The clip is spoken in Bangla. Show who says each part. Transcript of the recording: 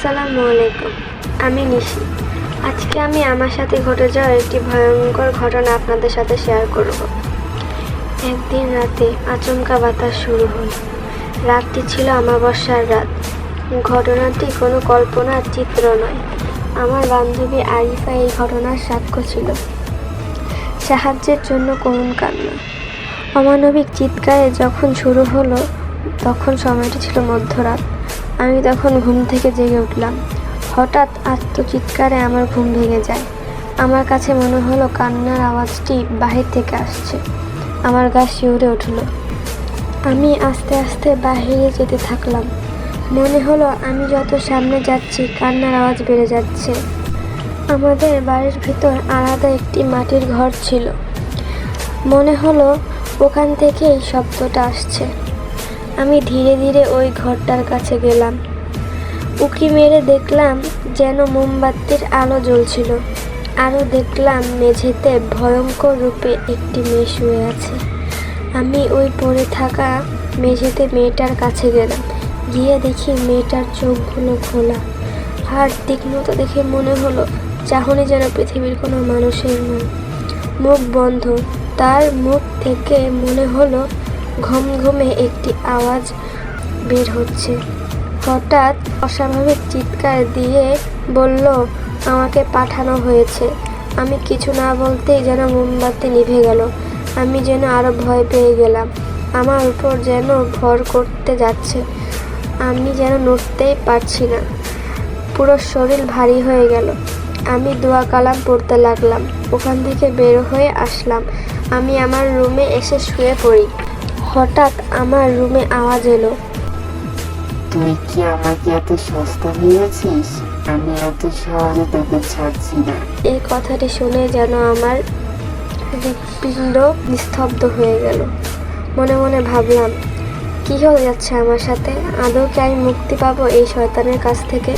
Speaker 1: আসসালামু আলাইকুম। আমি নিশি। আজকে আমি আমার সাথে ঘটে যাওয়া একটি ভয়ঙ্কর ঘটনা আপনাদের সাথে শেয়ার করব। একদিন রাতে আচমকা বাতাস শুরু হল। রাতটি ছিল অমাবস্যার রাত। ঘটনাটি কোনো কল্পনার চিত্র নয়। আমার বান্ধবী আরিফা এই ঘটনার সাক্ষ্য ছিল। সাহায্যের জন্য করুণ কান্না, অমানবিক চিৎকারে যখন শুরু হলো, তখন সময়টি ছিল মধ্যরাত। আমি তখন ঘুম থেকে জেগে উঠলাম। হঠাৎ আত্মচিৎকারে আমার ঘুম ভেঙে যায়। আমার কাছে মনে হলো কান্নার আওয়াজটি বাহির থেকে আসছে। আমার গা শিউরে উঠল। আমি আস্তে আস্তে বাহিরে যেতে থাকলাম। মনে হলো আমি যত সামনে যাচ্ছি কান্নার আওয়াজ বেড়ে যাচ্ছে। আমাদের বাড়ির ভিতর আলাদা একটি মাটির ঘর ছিল। মনে হলো ওখান থেকেই শব্দটা আসছে। আমি ধীরে ধীরে ওই ঘরটার কাছে গেলাম। উঁকি মেরে দেখলাম যেন মোমবাতির আলো জ্বলছিল। আরও দেখলাম মেঝেতে ভয়ঙ্কর রূপে একটি মেয়ে শুয়ে আছে। আমি ওই পড়ে থাকা মেঝেতে মেয়েটার কাছে গেলাম। গিয়ে দেখি মেয়েটার চোখগুলো খোলা। আর তীক্ষ্ণতা দেখে মনে হলো চাহনি যেন পৃথিবীর কোনো মানুষের নয়। মুখ বন্ধ। তার মুখ থেকে মনে হলো ঘমঘমে একটি আওয়াজ বের হচ্ছে। হঠাৎ অস্বাভাবিক চিৎকার দিয়ে বলল, আমাকে পাঠানো হয়েছে। আমি কিছু না বলতেই যেন মোমবাতি নিভে গেল। আমি যেন আরো ভয় পেয়ে গেলাম। আমার উপর যেন ভর করতে যাচ্ছে। আমি যেন নড়তেই পারছি না। পুরো শরীর ভারী হয়ে গেল। আমি দোয়া কালাম পড়তে লাগলাম। ওখান থেকে বের হয়ে আসলাম। আমি আমার রুমে এসে শুয়ে পড়ি। হঠাৎ আমার রুমে আওয়াজ এলো,
Speaker 2: তুই কি আমাকে এত সস্তা ভেবেছিস? আমি এত সহজে তোকে ছাড়ছি না।
Speaker 1: এই কথাটি শুনে যেন আমার হৃৎপিণ্ড নিস্তব্ধ হয়ে গেল। মনে মনে ভাবলাম, কি হয়ে যাচ্ছে আমার সাথে? আদৌ কি আমি মুক্তি পাবো এই শয়তানের কাছ থেকে?